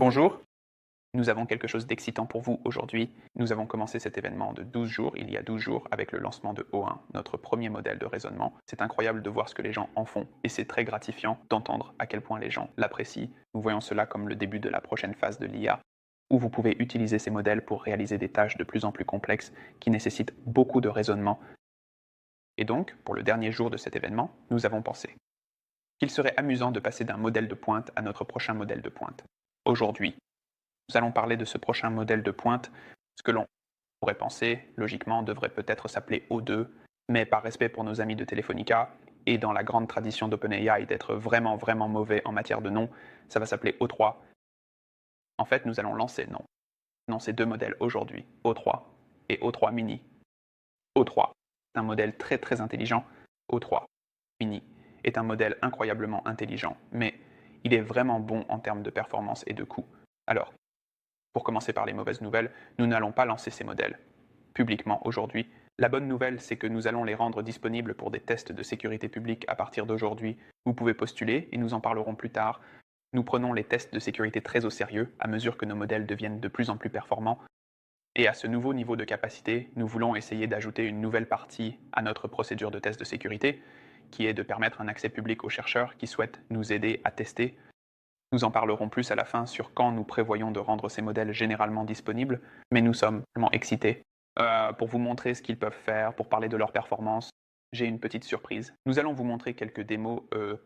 Bonjour, nous avons quelque chose d'excitant pour vous aujourd'hui. Nous avons commencé cet événement de 12 jours, il y a 12 jours, avec le lancement de O1, notre premier modèle de raisonnement. C'est incroyable de voir ce que les gens en font et c'est très gratifiant d'entendre à quel point les gens l'apprécient. Nous voyons cela comme le début de la prochaine phase de l'IA, où vous pouvez utiliser ces modèles pour réaliser des tâches de plus en plus complexes qui nécessitent beaucoup de raisonnement. Et donc, pour le dernier jour de cet événement, nous avons pensé qu'il serait amusant de passer d'un modèle de pointe à notre prochain modèle de pointe. Aujourd'hui, nous allons parler de ce prochain modèle de pointe. Ce que l'on pourrait penser, logiquement, devrait peut-être s'appeler O2, mais par respect pour nos amis de Telefonica, et dans la grande tradition d'OpenAI d'être vraiment, vraiment mauvais en matière de nom, ça va s'appeler O3. En fait, nous allons lancer deux modèles aujourd'hui, O3 et O3 mini. O3 est un modèle très très intelligent. O3 mini est un modèle incroyablement intelligent, mais il est vraiment bon en termes de performance et de coût. Alors, pour commencer par les mauvaises nouvelles, nous n'allons pas lancer ces modèles publiquement aujourd'hui. La bonne nouvelle, c'est que nous allons les rendre disponibles pour des tests de sécurité publique à partir d'aujourd'hui. Vous pouvez postuler et nous en parlerons plus tard. Nous prenons les tests de sécurité très au sérieux à mesure que nos modèles deviennent de plus en plus performants. Et à ce nouveau niveau de capacité, nous voulons essayer d'ajouter une nouvelle partie à notre procédure de test de sécurité, qui est de permettre un accès public aux chercheurs qui souhaitent nous aider à tester. Nous en parlerons plus à la fin sur quand nous prévoyons de rendre ces modèles généralement disponibles, mais nous sommes vraiment excités. Pour vous montrer ce qu'ils peuvent faire, pour parler de leur performance, j'ai une petite surprise. Nous allons vous montrer quelques démos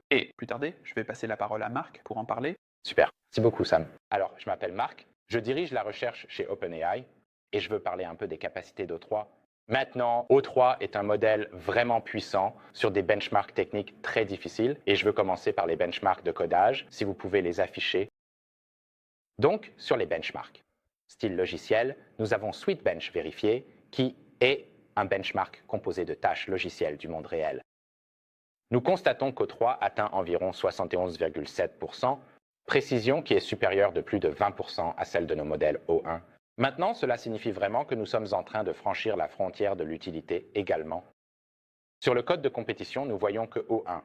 et plus tarder, je vais passer la parole à Marc pour en parler. Super, merci beaucoup Sam. Alors, je m'appelle Marc, je dirige la recherche chez OpenAI et je veux parler un peu des capacités d'O3. Maintenant, O3 est un modèle vraiment puissant sur des benchmarks techniques très difficiles et je veux commencer par les benchmarks de codage, si vous pouvez les afficher. Donc, sur les benchmarks, style logiciel, nous avons Sweetbench vérifié qui est un benchmark composé de tâches logicielles du monde réel. Nous constatons qu'O3 atteint environ 71,7%, précision qui est supérieure de plus de 20% à celle de nos modèles O1. Maintenant, cela signifie vraiment que nous sommes en train de franchir la frontière de l'utilité également. Sur le code de compétition, nous voyons que O1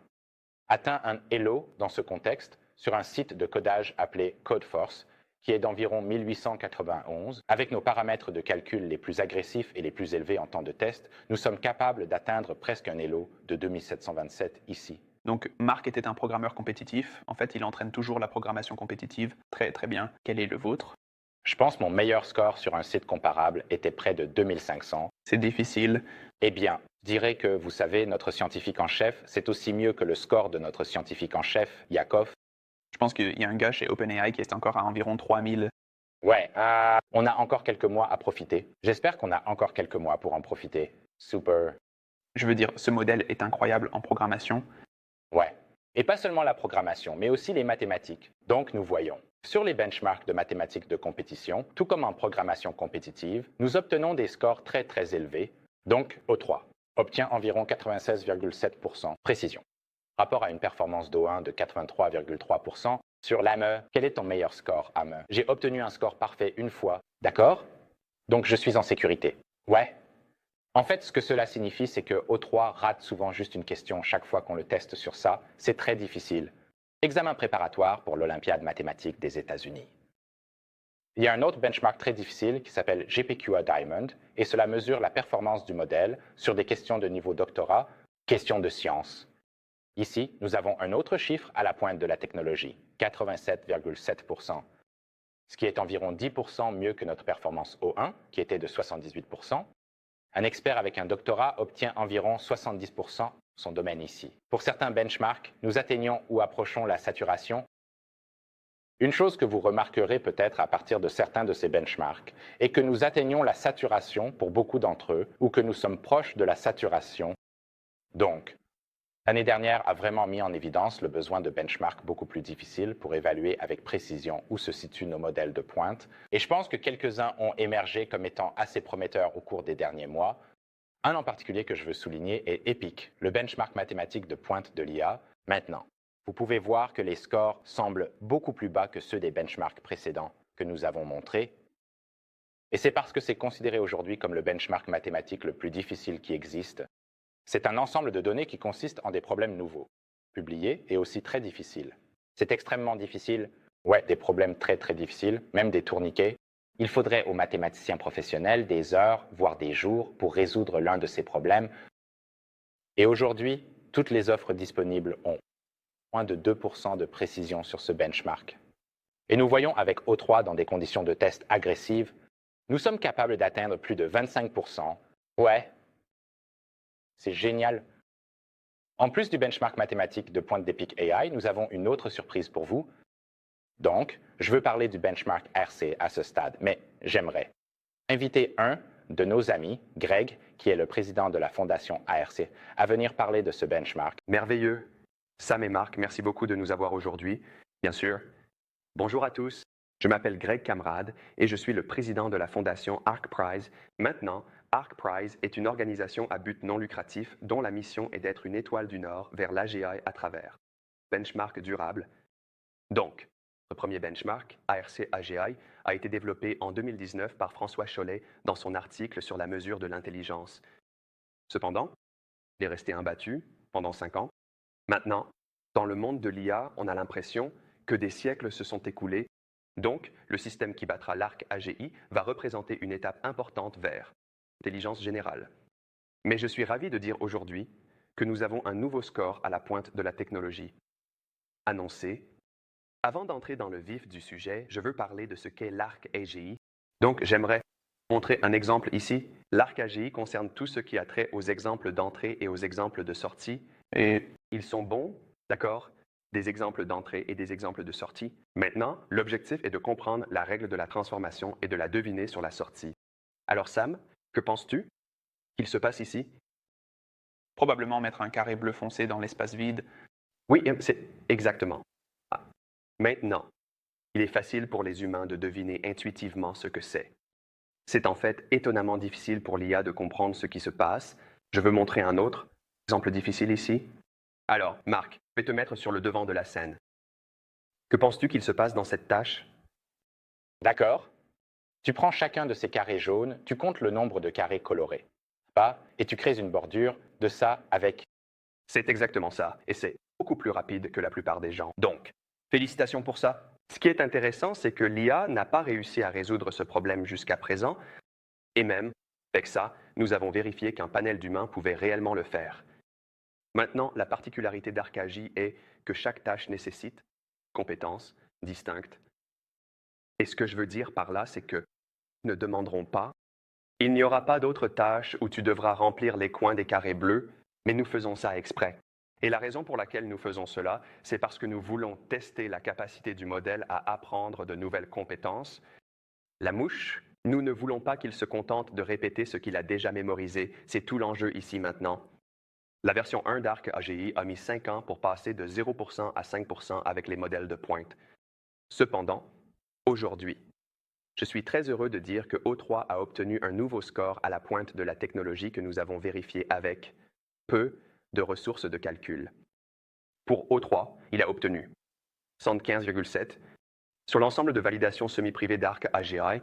atteint un Elo dans ce contexte sur un site de codage appelé Codeforce, qui est d'environ 1891. Avec nos paramètres de calcul les plus agressifs et les plus élevés en temps de test, nous sommes capables d'atteindre presque un Elo de 2727 ici. Donc Marc était un programmeur compétitif. En fait, il entraîne toujours la programmation compétitive. Très très bien. Quel est le vôtre? Je pense que mon meilleur score sur un site comparable était près de 2500. C'est difficile. Eh bien, je dirais que, vous savez, notre scientifique en chef, c'est aussi mieux que le score de notre scientifique en chef, Yakov. Je pense qu'il y a un gars chez OpenAI qui est encore à environ 3000. Ouais, on a encore quelques mois à profiter. J'espère qu'on a encore quelques mois pour en profiter. Super. Je veux dire, ce modèle est incroyable en programmation. Ouais. Et pas seulement la programmation, mais aussi les mathématiques. Donc, nous voyons. Sur les benchmarks de mathématiques de compétition, tout comme en programmation compétitive, nous obtenons des scores très très élevés. Donc, O3 obtient environ 96,7% précision. Rapport à une performance d'O1 de 83,3%. Sur l'AME, quel est ton meilleur score, AME? J'ai obtenu un score parfait une fois, d'accord? Donc je suis en sécurité. Ouais. En fait, ce que cela signifie, c'est que O3 rate souvent juste une question chaque fois qu'on le teste sur ça. C'est très difficile. Examen préparatoire pour l'Olympiade mathématique des États-Unis. Il y a un autre benchmark très difficile qui s'appelle GPQA Diamond, et cela mesure la performance du modèle sur des questions de niveau doctorat, questions de sciences. Ici, nous avons un autre chiffre à la pointe de la technologie, 87,7%, ce qui est environ 10% mieux que notre performance O1, qui était de 78%. Un expert avec un doctorat obtient environ 70% son domaine ici. Pour certains benchmarks, nous atteignons ou approchons la saturation. Une chose que vous remarquerez peut-être à partir de certains de ces benchmarks est que nous atteignons la saturation pour beaucoup d'entre eux ou que nous sommes proches de la saturation. Donc, l'année dernière a vraiment mis en évidence le besoin de benchmarks beaucoup plus difficiles pour évaluer avec précision où se situent nos modèles de pointe. Et je pense que quelques-uns ont émergé comme étant assez prometteurs au cours des derniers mois. Un en particulier que je veux souligner est EPIC, le benchmark mathématique de pointe de l'IA. Maintenant, vous pouvez voir que les scores semblent beaucoup plus bas que ceux des benchmarks précédents que nous avons montrés. Et c'est parce que c'est considéré aujourd'hui comme le benchmark mathématique le plus difficile qui existe. C'est un ensemble de données qui consiste en des problèmes nouveaux, publiés et aussi très difficiles. C'est extrêmement difficile Ouais, des problèmes très très difficiles, même des tourniquets. Il faudrait aux mathématiciens professionnels des heures, voire des jours, pour résoudre l'un de ces problèmes. Et aujourd'hui, toutes les offres disponibles ont moins de 2% de précision sur ce benchmark. Et nous voyons avec O3 dans des conditions de test agressives, nous sommes capables d'atteindre plus de 25%. Ouais, c'est génial. En plus du benchmark mathématique de pointe d'Epic AI, nous avons une autre surprise pour vous. Donc, je veux parler du benchmark RC à ce stade, mais j'aimerais inviter un de nos amis, Greg, qui est le président de la fondation ARC, à venir parler de ce benchmark. Merveilleux. Sam et Marc, merci beaucoup de nous avoir aujourd'hui. Bien sûr. Bonjour à tous. Je m'appelle Greg Camrad et je suis le président de la fondation ArcPrize. Maintenant, ArcPrize est une organisation à but non lucratif dont la mission est d'être une étoile du Nord vers l'AGI à travers. Benchmark durable. Donc, le premier benchmark, ARC-AGI, a été développé en 2019 par François Chollet dans son article sur la mesure de l'intelligence. Cependant, il est resté imbattu pendant 5 ans. Maintenant, dans le monde de l'IA, on a l'impression que des siècles se sont écoulés. Donc, le système qui battra l'arc AGI va représenter une étape importante vers l'intelligence générale. Mais je suis ravi de dire aujourd'hui que nous avons un nouveau score à la pointe de la technologie. Annoncé. Avant d'entrer dans le vif du sujet, je veux parler de ce qu'est l'arc AGI. Donc, j'aimerais montrer un exemple ici. L'arc AGI concerne tout ce qui a trait aux exemples d'entrée et aux exemples de sortie. Et ils sont bons, d'accord? Des exemples d'entrée et des exemples de sortie. Maintenant, l'objectif est de comprendre la règle de la transformation et de la deviner sur la sortie. Alors Sam, que penses-tu qu'il se passe ici? Probablement mettre un carré bleu foncé dans l'espace vide. Oui, c'est exactement. Ah. Maintenant, il est facile pour les humains de deviner intuitivement ce que c'est. C'est en fait étonnamment difficile pour l'IA de comprendre ce qui se passe. Je veux montrer un autre exemple difficile ici. Alors, Marc, je vais te mettre sur le devant de la scène. Que penses-tu qu'il se passe dans cette tâche? D'accord? Tu prends chacun de ces carrés jaunes, tu comptes le nombre de carrés colorés, et tu crées une bordure de ça avec... C'est exactement ça, et c'est beaucoup plus rapide que la plupart des gens. Donc, félicitations pour ça. Ce qui est intéressant, c'est que l'IA n'a pas réussi à résoudre ce problème jusqu'à présent, et même, avec ça, nous avons vérifié qu'un panel d'humains pouvait réellement le faire. Maintenant, la particularité d'Arcagi est que chaque tâche nécessite compétences distinctes. Et ce que je veux dire par là, c'est que nous ne demanderons pas, il n'y aura pas d'autres tâches où tu devras remplir les coins des carrés bleus, mais nous faisons ça exprès. Et la raison pour laquelle nous faisons cela, c'est parce que nous voulons tester la capacité du modèle à apprendre de nouvelles compétences. La mouche, nous ne voulons pas qu'il se contente de répéter ce qu'il a déjà mémorisé. C'est tout l'enjeu ici maintenant. La version 1 d'Arc AGI a mis 5 ans pour passer de 0% à 5% avec les modèles de pointe. Cependant, aujourd'hui, je suis très heureux de dire que O3 a obtenu un nouveau score à la pointe de la technologie que nous avons vérifié avec peu de ressources de calcul. Pour O3, il a obtenu 75,7 sur l'ensemble de validation semi-privée d'Arc AGI.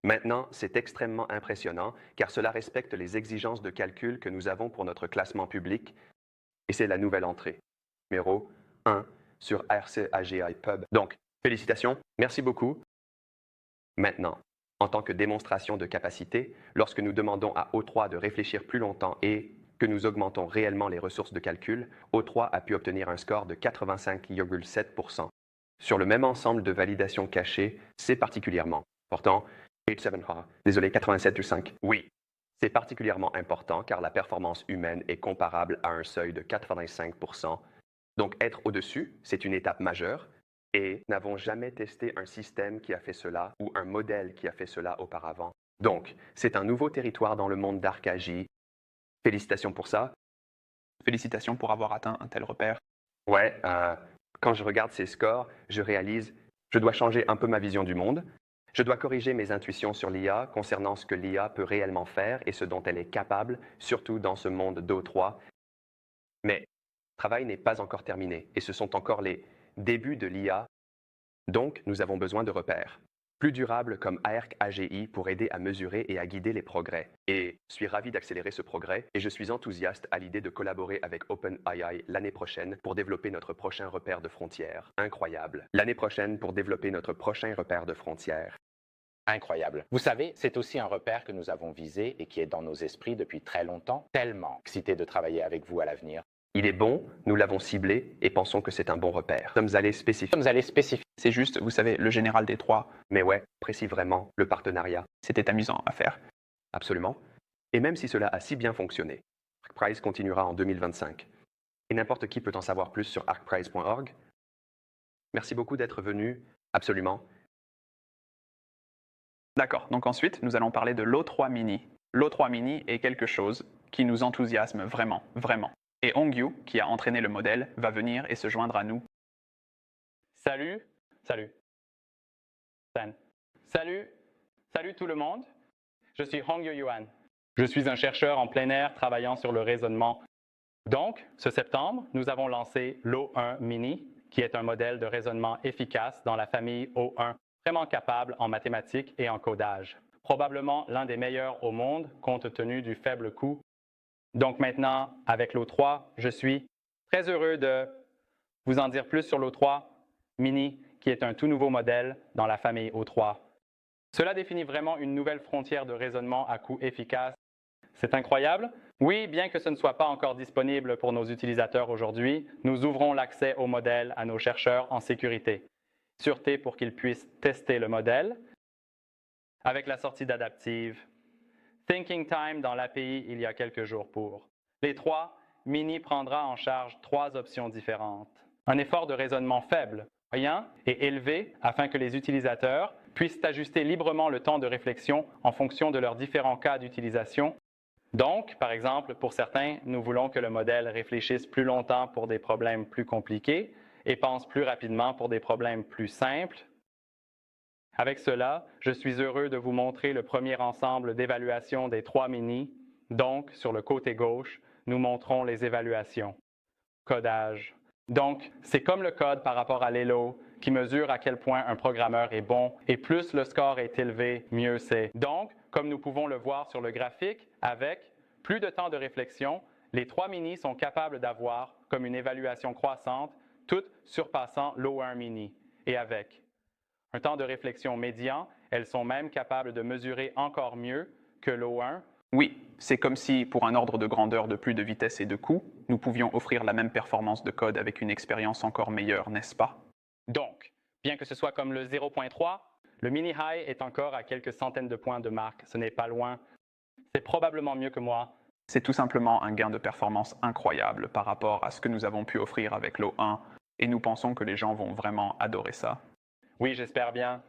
Maintenant, c'est extrêmement impressionnant car cela respecte les exigences de calcul que nous avons pour notre classement public et c'est la nouvelle entrée, numéro 1 sur ARC AGI Pub. Donc, félicitations, merci beaucoup. Maintenant, en tant que démonstration de capacité, lorsque nous demandons à O3 de réfléchir plus longtemps et que nous augmentons réellement les ressources de calcul, O3 a pu obtenir un score de 85,7%. Sur le même ensemble de validations cachées, c'est particulièrement important. Désolé, 87,5. Oui, c'est particulièrement important car la performance humaine est comparable à un seuil de 85%. Donc être au-dessus, c'est une étape majeure et nous n'avons jamais testé un système qui a fait cela ou un modèle qui a fait cela auparavant. Donc, c'est un nouveau territoire dans le monde d'Arcagi. Félicitations pour ça. Félicitations pour avoir atteint un tel repère. Ouais, quand je regarde ces scores, je réalise je dois changer un peu ma vision du monde. Je dois corriger mes intuitions sur l'IA concernant ce que l'IA peut réellement faire et ce dont elle est capable, surtout dans ce monde d'O3. Mais le travail n'est pas encore terminé et ce sont encore les débuts de l'IA. Donc, nous avons besoin de repères. plus durables comme ARC-AGI pour aider à mesurer et à guider les progrès. Et je suis ravi d'accélérer ce progrès et je suis enthousiaste à l'idée de collaborer avec OpenAI l'année prochaine pour développer notre prochain repère de frontières. Incroyable. L'année prochaine pour développer notre prochain repère de frontières. Incroyable. Vous savez, c'est aussi un repère que nous avons visé et qui est dans nos esprits depuis très longtemps. Tellement excité de travailler avec vous à l'avenir. Il est bon, nous l'avons ciblé et pensons que c'est un bon repère. Nous sommes allés spécifiques. C'est juste, vous savez, le général des trois. Mais ouais, précis vraiment, le partenariat. C'était amusant à faire. Absolument. Et même si cela a si bien fonctionné, ArcPrize continuera en 2025. Et n'importe qui peut en savoir plus sur arcprize.org. Merci beaucoup d'être venu. Absolument. D'accord, donc ensuite, nous allons parler de l'O3 Mini. L'O3 Mini est quelque chose qui nous enthousiasme vraiment, vraiment. Et Hongyu, qui a entraîné le modèle, va venir et se joindre à nous. Salut tout le monde. Je suis Hongyu Yuan. Je suis un chercheur en plein air travaillant sur le raisonnement. Donc, ce septembre, nous avons lancé l'O1 Mini, qui est un modèle de raisonnement efficace dans la famille O1, vraiment capable en mathématiques et en codage. Probablement l'un des meilleurs au monde, compte tenu du faible coût. Donc maintenant, avec l'O3, je suis très heureux de vous en dire plus sur l'O3 Mini, qui est un tout nouveau modèle dans la famille O3. Cela définit vraiment une nouvelle frontière de raisonnement à coût efficace. C'est incroyable. Oui, bien que ce ne soit pas encore disponible pour nos utilisateurs aujourd'hui, nous ouvrons l'accès au modèle à nos chercheurs en sécurité. Sûreté pour qu'ils puissent tester le modèle. Avec la sortie d'Adaptive, Thinking Time dans l'API il y a quelques jours pour. Les 3, Mini prendra en charge 3 options différentes. Un effort de raisonnement faible, moyen et élevé afin que les utilisateurs puissent ajuster librement le temps de réflexion en fonction de leurs différents cas d'utilisation. Donc, par exemple, pour certains, nous voulons que le modèle réfléchisse plus longtemps pour des problèmes plus compliqués et pense plus rapidement pour des problèmes plus simples. Avec cela, je suis heureux de vous montrer le premier ensemble d'évaluations des 3 Mini. Donc, sur le côté gauche, nous montrons les évaluations. Codage. Donc, c'est comme le code par rapport à l'ELO qui mesure à quel point un programmeur est bon et plus le score est élevé, mieux c'est. Donc, comme nous pouvons le voir sur le graphique, avec plus de temps de réflexion, les 3 Mini sont capables d'avoir comme une évaluation croissante, toutes surpassant l'O1 Mini. Et avec un temps de réflexion médian, elles sont même capables de mesurer encore mieux que l'O1. Oui, c'est comme si, pour un ordre de grandeur de plus de vitesse et de coût, nous pouvions offrir la même performance de code avec une expérience encore meilleure, n'est-ce pas? Donc, bien que ce soit comme le 0.3, le Mini High est encore à quelques centaines de points de marque. Ce n'est pas loin. C'est probablement mieux que moi. C'est tout simplement un gain de performance incroyable par rapport à ce que nous avons pu offrir avec l'O1, et nous pensons que les gens vont vraiment adorer ça. Oui, j'espère bien.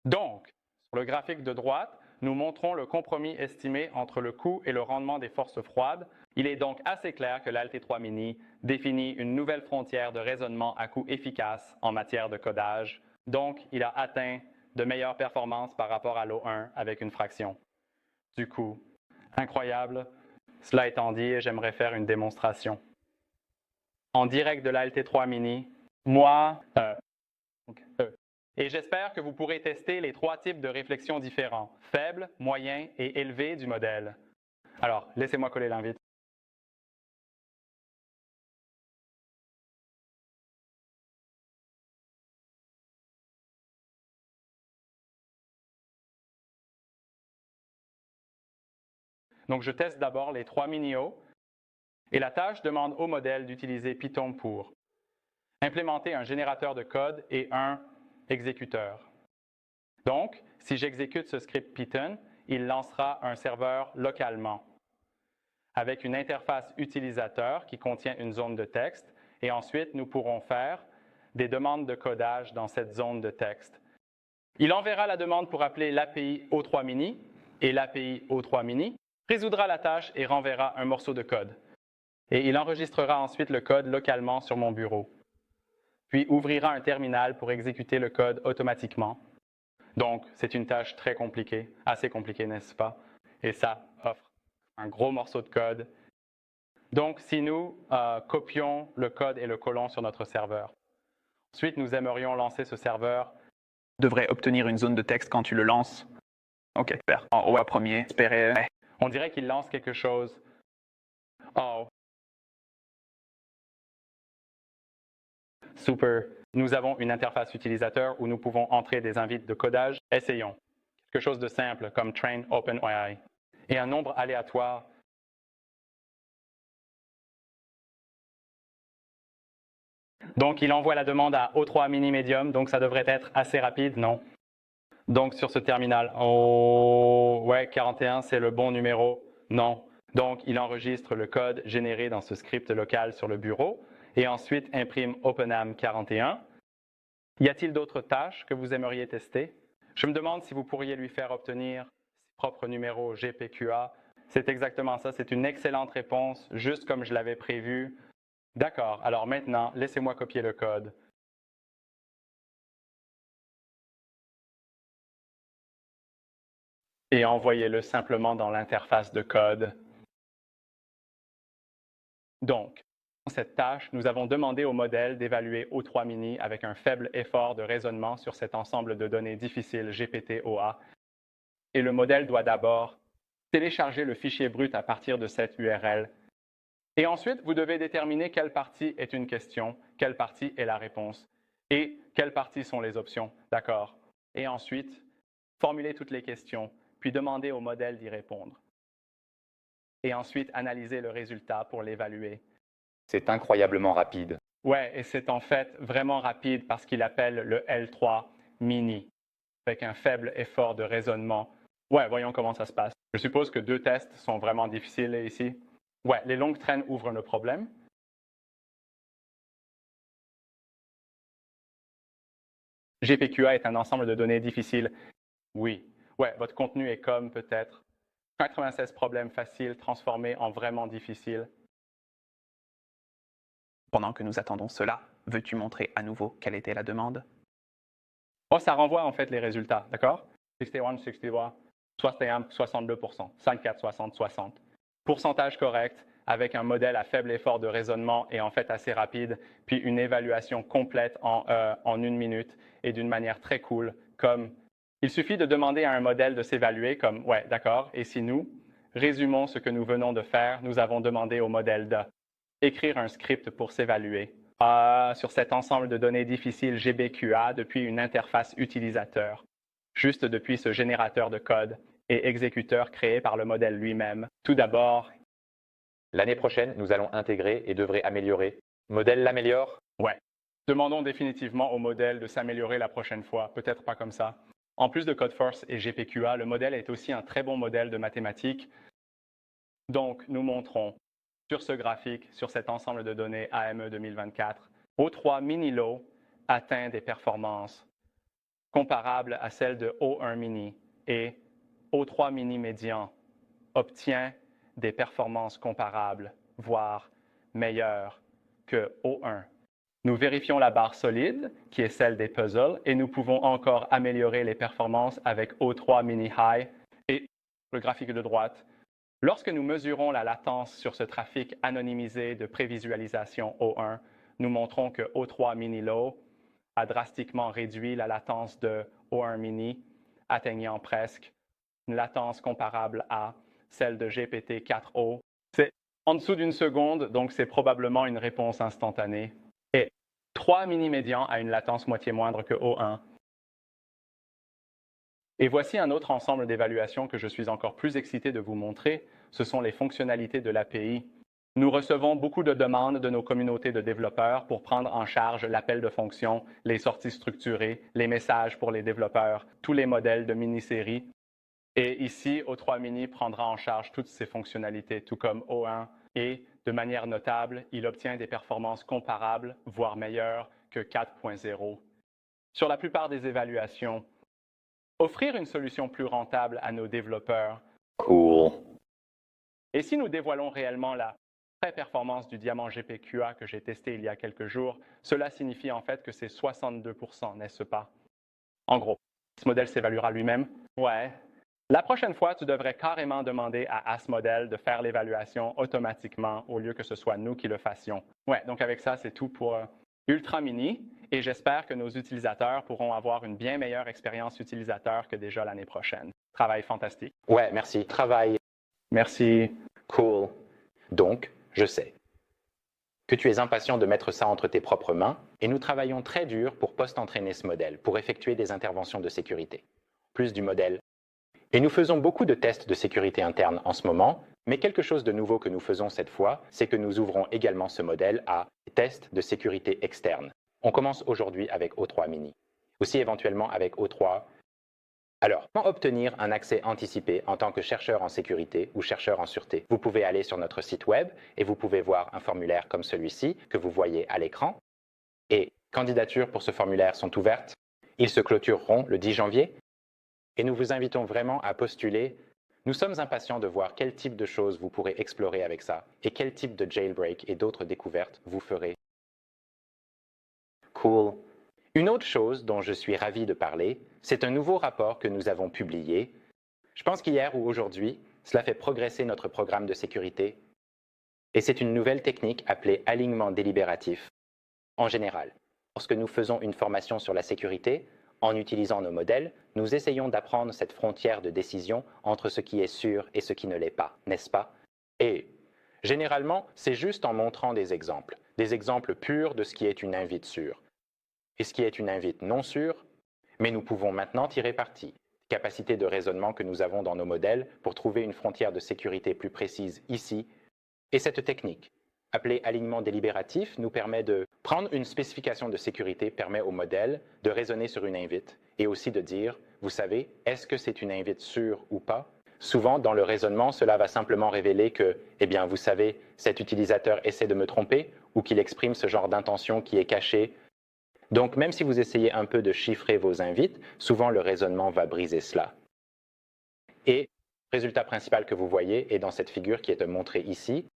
Donc, sur le graphique de droite, nous montrons le compromis estimé entre le coût et le rendement des forces froides. Il est donc assez clair que l'ALT3 Mini définit une nouvelle frontière de raisonnement à coût efficace en matière de codage. Donc, il a atteint de meilleures performances par rapport à l'O1 avec une fraction. Du coup, incroyable. Cela étant dit, j'aimerais faire une démonstration. En direct de l'ALT3 Mini, et j'espère que vous pourrez tester les 3 types de réflexions différents, faible, moyen et élevé du modèle. Alors, laissez-moi coller l'invite. Donc, je teste d'abord les 3 mini-O et la tâche demande au modèle d'utiliser Python pour implémenter un générateur de code et un exécuteur. Donc, si j'exécute ce script Python, il lancera un serveur localement avec une interface utilisateur qui contient une zone de texte et ensuite nous pourrons faire des demandes de codage dans cette zone de texte. Il enverra la demande pour appeler l'API O3 Mini et l'API O3 Mini résoudra la tâche et renverra un morceau de code. Et il enregistrera ensuite le code localement sur mon bureau. Puis ouvrira un terminal pour exécuter le code automatiquement. Donc, c'est une tâche très compliquée, assez compliquée, n'est-ce pas? Et ça offre un gros morceau de code. Donc, si nous copions le code et le collons sur notre serveur, ensuite nous aimerions lancer ce serveur devrait obtenir une zone de texte quand tu le lances. Ok, super. En haut à premier, espérer. On dirait qu'il lance quelque chose. Oh. Super. Nous avons une interface utilisateur où nous pouvons entrer des invites de codage. Essayons. Quelque chose de simple comme train OpenAI. Et un nombre aléatoire. Donc, il envoie la demande à O3 mini medium, donc ça devrait être assez rapide, non? Donc, sur ce terminal, oh, ouais, 41, c'est le bon numéro, non. Donc, il enregistre le code généré dans ce script local sur le bureau et ensuite imprime OpenAM 41. Y a-t-il d'autres tâches que vous aimeriez tester? Je me demande si vous pourriez lui faire obtenir ses propres numéros GPQA. C'est exactement ça, c'est une excellente réponse, juste comme je l'avais prévu. D'accord, alors maintenant, laissez-moi copier le code. Et envoyez-le simplement dans l'interface de code. Donc, dans cette tâche, nous avons demandé au modèle d'évaluer O3 mini avec un faible effort de raisonnement sur cet ensemble de données difficiles GPT-OA. Et le modèle doit d'abord télécharger le fichier brut à partir de cette URL. Et ensuite, vous devez déterminer quelle partie est une question, quelle partie est la réponse et quelles parties sont les options. D'accord? Et ensuite, formuler toutes les questions, puis demander au modèle d'y répondre. Et ensuite, analyser le résultat pour l'évaluer. C'est incroyablement rapide. Ouais, et c'est en fait vraiment rapide parce qu'il appelle le L3 mini, avec un faible effort de raisonnement. Ouais, voyons comment ça se passe. Je suppose que 2 tests sont vraiment difficiles ici. Ouais, les longues traînes ouvrent le problème. GPQA est un ensemble de données difficiles. Oui. Ouais, votre contenu est comme peut-être 96 problèmes faciles transformés en vraiment difficiles. Pendant que nous attendons cela, veux-tu montrer à nouveau quelle était la demande? Oh, ça renvoie en fait les résultats, d'accord? 61, 61, 61, 62%, 54, 60, 60. Pourcentage correct avec un modèle à faible effort de raisonnement et en fait assez rapide, puis une évaluation complète en 1 minute et d'une manière très cool, comme il suffit de demander à un modèle de s'évaluer comme, ouais, d'accord, et si nous résumons ce que nous venons de faire, nous avons demandé au modèle d'écrire un script pour s'évaluer sur cet ensemble de données difficiles GBQA depuis une interface utilisateur, juste depuis ce générateur de code et exécuteur créé par le modèle lui-même. Tout d'abord, L'année prochaine, nous allons intégrer et devrait améliorer. Modèle l'améliore? ouais. Demandons définitivement au modèle de s'améliorer la prochaine fois, peut-être pas comme ça. En plus de Codeforce et GPQA, le modèle est aussi un très bon modèle de mathématiques. Donc, nous montrons sur ce graphique, sur cet ensemble de données AME 2024, O3 mini low atteint des performances comparables à celles de O1 mini et O3 mini médian obtient des performances comparables, voire meilleures que O1. Nous vérifions la barre solide, qui est celle des puzzles, et nous pouvons encore améliorer les performances avec O3 mini high et le graphique de droite. Lorsque nous mesurons la latence sur ce trafic anonymisé de prévisualisation O1, nous montrons que O3 mini low a drastiquement réduit la latence de O1 mini, atteignant presque une latence comparable à celle de GPT-4o. C'est en dessous d'une seconde, donc c'est probablement une réponse instantanée. Et 3 mini médians a une latence moitié moindre que O1. Et voici un autre ensemble d'évaluations que je suis encore plus excité de vous montrer. Ce sont les fonctionnalités de l'API. Nous recevons beaucoup de demandes de nos communautés de développeurs pour prendre en charge l'appel de fonction, les sorties structurées, les messages pour les développeurs, tous les modèles de mini-séries. Et ici, O3 Mini prendra en charge toutes ces fonctionnalités, tout comme O1. Et de manière notable, il obtient des performances comparables, voire meilleures que 4.0. Sur la plupart des évaluations, offrir une solution plus rentable à nos développeurs. Cool. Et si nous dévoilons réellement la vraie performance du diamant GPQA que j'ai testé il y a quelques jours, cela signifie en fait que c'est 62%, n'est-ce pas? En gros, ce modèle s'évaluera lui-même. Ouais. La prochaine fois, tu devrais carrément demander à AskModel de faire l'évaluation automatiquement au lieu que ce soit nous qui le fassions. Ouais, donc avec ça, c'est tout pour ultra mini et j'espère que nos utilisateurs pourront avoir une bien meilleure expérience utilisateur que déjà l'année prochaine. Travail fantastique. Ouais, merci. Travail. Merci. Cool. Donc, je sais que tu es impatient de mettre ça entre tes propres mains et nous travaillons très dur pour post-entraîner ce modèle, pour effectuer des interventions de sécurité. Plus du modèle. Et nous faisons beaucoup de tests de sécurité interne en ce moment, mais quelque chose de nouveau que nous faisons cette fois, c'est que nous ouvrons également ce modèle à tests de sécurité externe. On commence aujourd'hui avec O3 Mini, aussi éventuellement avec O3. Alors, comment obtenir un accès anticipé en tant que chercheur en sécurité ou chercheur en sûreté? Vous pouvez aller sur notre site web et vous pouvez voir un formulaire comme celui-ci que vous voyez à l'écran. Et candidatures pour ce formulaire sont ouvertes. Ils se clôtureront le 10 janvier. Et nous vous invitons vraiment à postuler. Nous sommes impatients de voir quel type de choses vous pourrez explorer avec ça et quel type de jailbreak et d'autres découvertes vous ferez. Cool. Une autre chose dont je suis ravi de parler, c'est un nouveau rapport que nous avons publié. Je pense qu'hier ou aujourd'hui, cela fait progresser notre programme de sécurité. Et c'est une nouvelle technique appelée alignement délibératif. En général, lorsque nous faisons une formation sur la sécurité, en utilisant nos modèles, nous essayons d'apprendre cette frontière de décision entre ce qui est sûr et ce qui ne l'est pas, n'est-ce pas? Et généralement, c'est juste en montrant des exemples purs de ce qui est une invite sûre et ce qui est une invite non sûre, mais nous pouvons maintenant tirer parti. Capacité de raisonnement que nous avons dans nos modèles pour trouver une frontière de sécurité plus précise ici. Et cette technique, appelée alignement délibératif, nous permet de prendre une spécification de sécurité, permet au modèle de raisonner sur une invite et aussi de dire, vous savez, est-ce que c'est une invite sûre ou pas? Souvent, dans le raisonnement, cela va simplement révéler que, eh bien, vous savez, cet utilisateur essaie de me tromper ou qu'il exprime ce genre d'intention qui est cachée. Donc, même si vous essayez un peu de chiffrer vos invites, souvent le raisonnement va briser cela. Et le résultat principal que vous voyez est dans cette figure qui est montrée ici.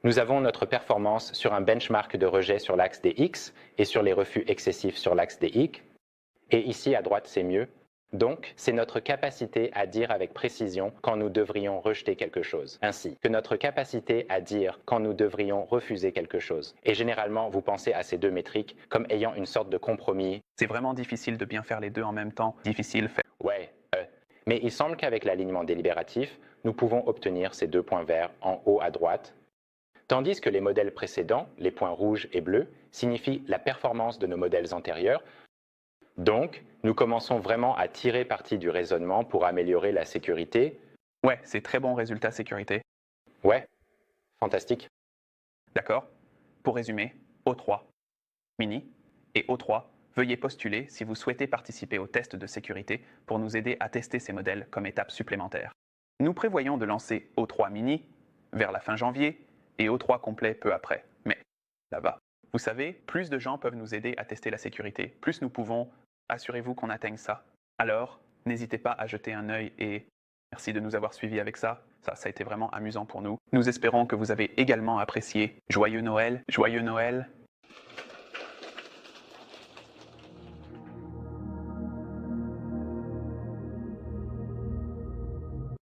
Nous avons notre performance sur un benchmark de rejet sur l'axe des X et sur les refus excessifs sur l'axe des Y. Et ici, à droite, c'est mieux. Donc, c'est notre capacité à dire avec précision quand nous devrions rejeter quelque chose, ainsi que notre capacité à dire quand nous devrions refuser quelque chose. Et généralement, vous pensez à ces deux métriques comme ayant une sorte de compromis. C'est vraiment difficile de bien faire les deux en même temps. Difficile faire. Ouais, mais il semble qu'avec l'alignement délibératif, nous pouvons obtenir ces deux points verts en haut à droite, tandis que les modèles précédents, les points rouges et bleus, signifient la performance de nos modèles antérieurs. Donc, nous commençons vraiment à tirer parti du raisonnement pour améliorer la sécurité. Ouais, c'est très bon résultat sécurité. Ouais, fantastique. D'accord. Pour résumer, O3 Mini et O3, veuillez postuler si vous souhaitez participer au test de sécurité pour nous aider à tester ces modèles comme étape supplémentaire. Nous prévoyons de lancer O3 Mini vers la fin janvier et O3 complet peu après. Mais là va. Vous savez, plus de gens peuvent nous aider à tester la sécurité, plus nous pouvons. Assurez-vous qu'on atteigne ça. Alors, n'hésitez pas à jeter un œil et merci de nous avoir suivis avec ça. Ça a été vraiment amusant pour nous. Nous espérons que vous avez également apprécié. Joyeux Noël, joyeux Noël.